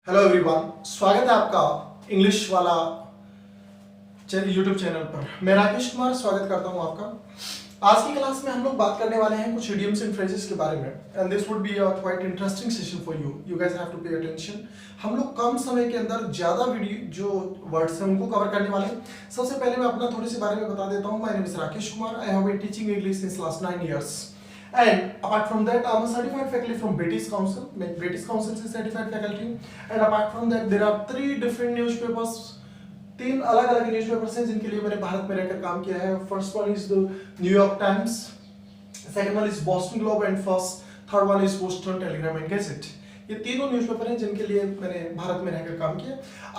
Hello everyone, स्वागत है आपका इंग्लिश वाला यूट्यूब चैनल पर। मैं राकेश कुमार स्वागत करता हूं आपका। आज की क्लास में हम लोग बात करने वाले हैं कुछ इडियम्स एंड फ्रेजेस के बारे में, and this would be a quite interesting session for you. You guys have to pay attention. हम लोग कम समय के अंदर ज्यादा वीडियो जो वर्ड्स हैं उनको कवर करने वाले हैं। सबसे पहले मैं अपना थोड़ी सी बारे में बता देता हूँ। My name is Rakesh Kumar. I have been teaching English since last 9 years. And apart from that, I'm a certified faculty from British Council. मैं British Council से certified faculty हूँ. And apart from that, there are 3 different newspapers. 3 अलग-अलग newspapers हैं जिनके लिए मैंने भारत में रहकर काम किया है. First one is the New York Times. Second one is Boston Globe and third one is Boston Telegram and Gazette. ये तीनों न्यूज़पेपर हैं जिनके लिए मैंने भारत में रहकर काम किया.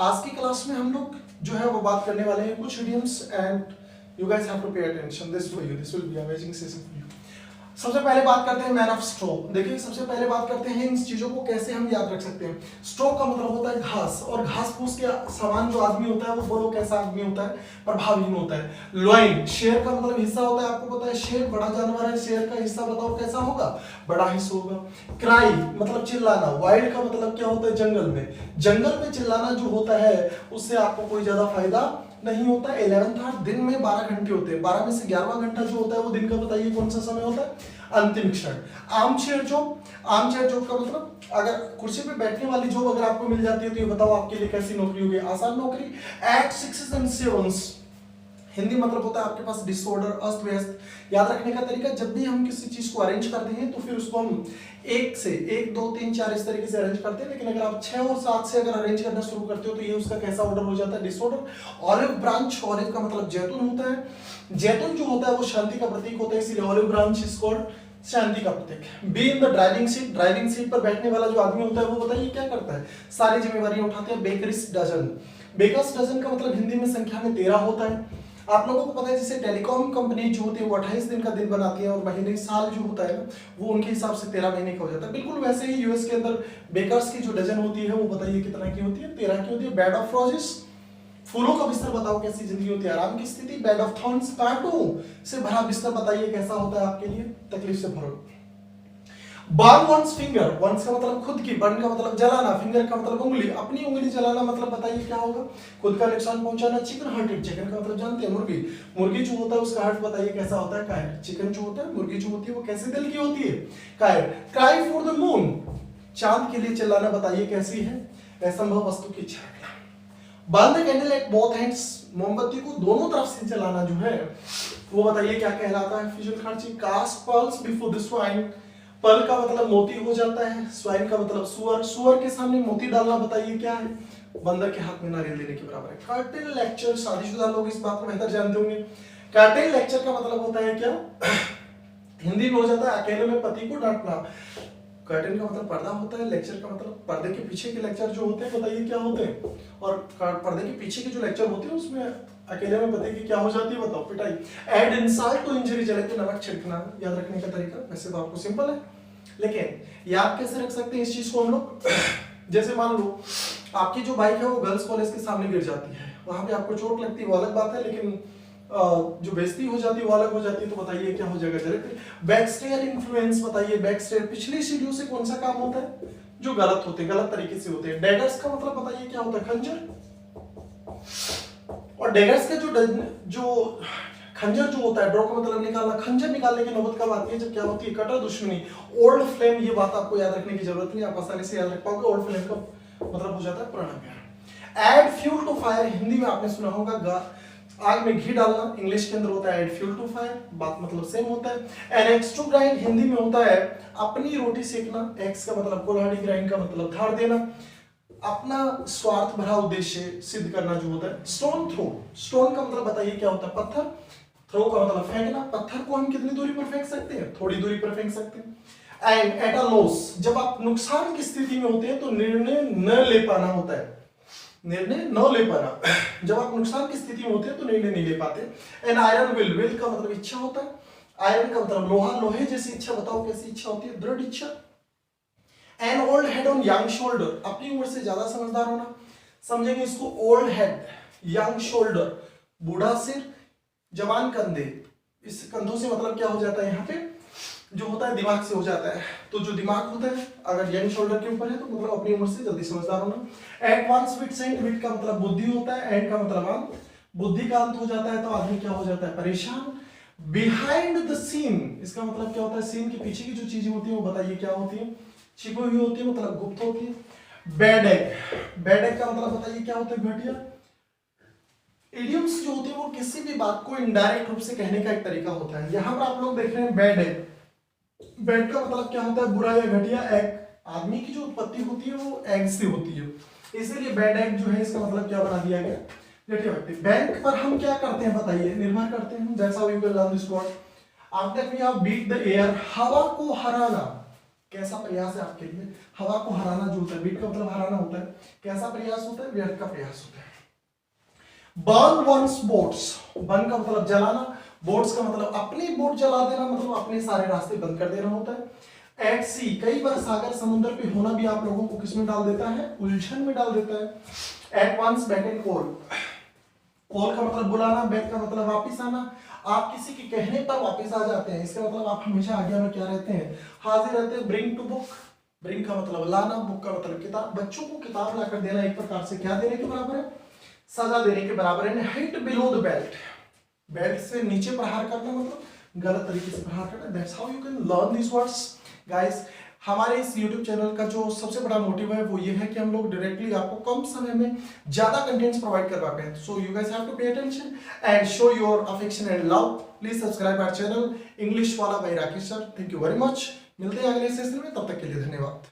आज की क्लास में हम लोग जो है वो बात करने वाले हैं कुछ idioms and you guys have to pay attention. This for you. This will be amazing session for you. सबसे पहले बात करते हैं मैन ऑफ स्ट्रो। देखिए, सबसे पहले बात करते हैं इन चीजों को कैसे हम याद रख सकते हैं। स्ट्रो का मतलब होता है घास, और घास फूस के समान जो आदमी होता है वो बोलो कैसा आदमी होता है, प्रभावहीन होता है। लॉइन शेर का मतलब हिस्सा होता है। आपको पता है शेर बड़ा जानवर है, शेर का हिस्सा बताओ कैसा होगा, बड़ा हिस्सा होगा। क्राई मतलब चिल्लाना। वाइल्ड का मतलब क्या होता है, जंगल में। जंगल में चिल्लाना जो होता है उससे आपको कोई ज्यादा फायदा नहीं होता। 11th आवर दिन में 12 घंटे होते हैं। 12 में से 11वां घंटा जो होता है वो दिन का बताइए कौन सा समय होता है, अंतिम क्षण। Armchair job. आर्मचेयर जॉब का मतलब अगर कुर्सी पे बैठने वाली जॉब अगर आपको मिल जाती है तो ये बताओ आपके लिए कैसी नौकरी होगी, आसान नौकरी। एट 6 and 7 हिंदी मतलब होता है आपके पास डिसऑर्डर, अस्त व्यस्त। याद रखने का तरीका, जब भी हम किसी चीज को अरेंज करते हैं तो फिर उसको हम 1 2 3 4 इस तरीके से अरेंज करते हैं, लेकिन अगर आप 6 और 7 से अगर अरेंज करना शुरू करते हो तो ये उसका कैसा ऑर्डर हो जाता है, डिसऑर्डर। ऑलिव ब्रांच, ऑलिव का मतलब जैतून होता है। जैतून जो होता है वो शांति का प्रतीक होता है, इसीलिए ऑलिव ब्रांच इज कॉल्ड शांति का प्रतीक। Be in the driving seat. Driving seat पर बैठने वाला जो आदमी होता है वो बताइए क्या करता है, सारी जिम्मेवारियां उठाते हैं। Bakers dozen. बेकर्स डजन का मतलब हिंदी में संख्या में 13 होता है। आप लोगों को पता है जैसे टेलीकॉम कंपनी जो होती है वो 28 दिन का दिन बनाती है, और महीने साल जो होता है ना वो उनके हिसाब से 13 महीने का हो जाता है। बिल्कुल वैसे ही यूएस के अंदर बेकर्स की जो डजन होती है वो बताइए कितना की होती है, 13 की होती है। बेड ऑफ रोजेस, फूलों का बिस्तर बताओ कैसी जिंदगी होती है, आराम की स्थिति। बेड ऑफ थॉर्न्स, कांटों से भरा बिस्तर बताइए कैसा होता है आपके लिए, तकलीफ से भरा। Burn once finger. वंस का मतलब खुद की, बर्न का मतलब जलाना, फिंगर का मतलब उंगली। अपनी उंगली जलाना मतलब बताइए क्या होगा, खुद का नुकसान पहुंचाना। Chicken hearted. चिकन का मतलब जानते हैं मुर्गी। मुर्गी जो होता है उसका हार्ट बताइए कैसा होता है, कायर। चिकन जो होता है, मुर्गी जो होती है वो कैसे दिल की होती है, कायर। क्राई फॉर द मून, चांद के लिए चिल्लाना बताइए कैसी है, असंभव वस्तु की इच्छा रखना। Burn the candle at both ends, मोमबत्ती को दोनों तरफ से जलाना जो है वो बताइए क्या कहलाता है, फिजूल खर्ची। Cast pearls before the swine. Pearl का मतलब मोती हो जाता है, स्वाइन का मतलब सुअर। सुअर के सामने मोती डालना बताइए क्या है, बंदर के हाथ में नारियल देने के बराबर है। Curtain lecture. शादीशुदा लोग इस बात को बेहतर जानते होंगे। कर्टेन लेक्चर का मतलब होता है क्या हिंदी में हो जाता है अकेले में पति को डांटना। कर्टेन का मतलब पर्दा होता है, लेक्चर का मतलब पर्दे के पीछे के लेक्चर जो होते हैं बताइए क्या होते हैं, और पर्दे के पीछे के जो लेक्चर होते हैं उसमें अकेले में पति की क्या हो जाती है बताओ, पिटाई। एड इंसल्ट टू इंजरी, जले पे नमक छिड़कना। याद रखने का तरीका वैसे तो आपको सिंपल है, लेकिन याद कैसे रख सकते हैं इस चीज को हम लोग। जैसे मान लो आपकी जो बाइक है वो गर्ल्स कॉलेज के सामने गिर जाती है, वहां पे आपको चोट लगती है वो अलग बात है, लेकिन जो बेइज्जती हो जाती है वो अलग हो जाती है, तो बताइए क्या हो जाएगा, जले पे। बैकस्टेयर इन्फ्लुएंस बताइए, बैकस्टेयर पिछली सीढ़ियों से कौन सा काम होता है जो गलत होते हैं, गलत तरीके से होते हैं। डैगर्स का मतलब बताइए क्या होता है, खंजर। और डैगर्स का जो खंजर जो होता है, ड्रॉ का मतलब निकालना, खंजर निकालने की नौबत कब आती है, जब क्या होती है, कटर दुश्मनी। ओल्ड फ्लेम, ये बात आपको याद रखने की जरूरत नहीं, आप आसानी से याद रख पाओगे। ओल्ड फ्लेम का मतलब हो जाता है पुराना प्यार। Add fuel to fire, Hindi में आपने सुना होगा आग में घी डालना, इंग्लिश के अंदर होता है एड फ्यूल टू फायर, बात मतलब सेम होता है। An axe to grind, Hindi में होता है अपनी रोटी सेकना। एक्स का मतलब कुल्हाड़ी, ग्राइंड का मतलब धार देना, अपना स्वार्थ भरा उद्देश्य सिद्ध करना जो होता है। स्टोन थ्रो, स्टोन का मतलब बताइए क्या होता है, पत्थर। थ्रो का मतलब फेंकना, पत्थर को हम कितनी दूरी पर फेंक सकते हैं, थोड़ी दूरी पर फेंक सकते हैं। एंड एट अ लॉस, जब आप नुकसान की स्थिति में होते हैं तो निर्णय न ले पाना होता है, निर्णय न ले पाना। जब आप नुकसान की स्थिति में होते हैं तो निर्णय नहीं ले पाते। एंड आयरन विल, विल का मतलब इच्छा होता है, आयरन का मतलब लोहा, लोहे जैसी इच्छा बताओ कैसी इच्छा होती है, दृढ़ इच्छा। An old head on young shoulder, अपनी उम्र से ज्यादा समझदार होना, समझेंगे इसको। ओल्ड हेड, यंग शोल्डर, बूढ़ा सिर, जवान कंधे। इस कंधों से मतलब क्या हो जाता है यहाँ पे, जो होता है दिमाग से हो जाता है। तो जो दिमाग होता है अगर यंग शोल्डर के ऊपर है तो मतलब अपनी उम्र से जल्दी समझदार होना। एडवांस विट्स एंड, विट का मतलब बुद्धि होता है, एंड का मतलब अंत, बुद्धि का अंत हो जाता है तो आदमी क्या हो जाता है, परेशान। बिहाइंड द सीन, इसका मतलब क्या होता है, सीन के पीछे की जो चीजें होती है वो बताइए क्या होती है, छिपी हुई होती है, मतलब गुप्त होती है। बैड एग, बैड एग का मतलब बताइए क्या होता है, घटिया। इडियम्स जो होती है वो किसी भी बात को इनडायरेक्ट रूप से कहने का एक तरीका होता है। यहां पर आप लोग देख रहे हैं बैड एग, बैड का मतलब क्या होता है, बुरा या घटिया। एग, आदमी की जो उत्पत्ति होती है वो एग से होती है, इसीलिए बैड एग जो है इसका मतलब क्या बना दिया गया, घटिया व्यक्ति। बैंक पर हम क्या करते हैं बताइए, निर्भर करते हैं। जैसा we will learn this word, after we have beat the air, हवा को हराना कैसा प्रयास है आपके लिए, हवा को हराना जो होता है, बीट का मतलब हराना होता है, कैसा प्रयास होता है, व्यर्थ का प्रयास होता है। बर्न वंस बोट्स, बर्न का मतलब जलाना, बोट्स का मतलब अपनी बोट जला देना, मतलब अपने सारे रास्ते बंद कर देना होता है। एट सी, कई बार सागर समुद्र पे होना भी आप लोगों को किस में डाल देता है, उलझन में डाल देता है। At one's beck and call, call का मतलब बुलाना, बैक का मतलब वापिस आना। आप किसी के कहने पर वापिस आ जाते हैं, इसका मतलब आप हमेशा आज्ञा में क्या रहते हैं, हाजिर रहते हैं। ब्रिंग टू बुक, ब्रिंग का मतलब लाना, बुक का मतलब किताब। बच्चों को किताब लाकर देना एक प्रकार से क्या देने के बराबर है, सजा देने के बराबर है। Hit below the belt, belt से नीचे प्रहार करना, मतलब गलत तरीके से प्रहार करना। That's how you can learn this words guys. हमारे इस YouTube चैनल का जो सबसे बड़ा मोटिव है वो ये है कि हम लोग डायरेक्टली आपको कम समय में ज्यादा कंटेंट्स प्रोवाइड कर पाते हैं। So you guys have to pay attention and show your affection and love. Please subscribe our channel English वाला by Rakesh sir. Thank you very much. मिलते हैं अगले सेशन में, तब तक के लिए धन्यवाद।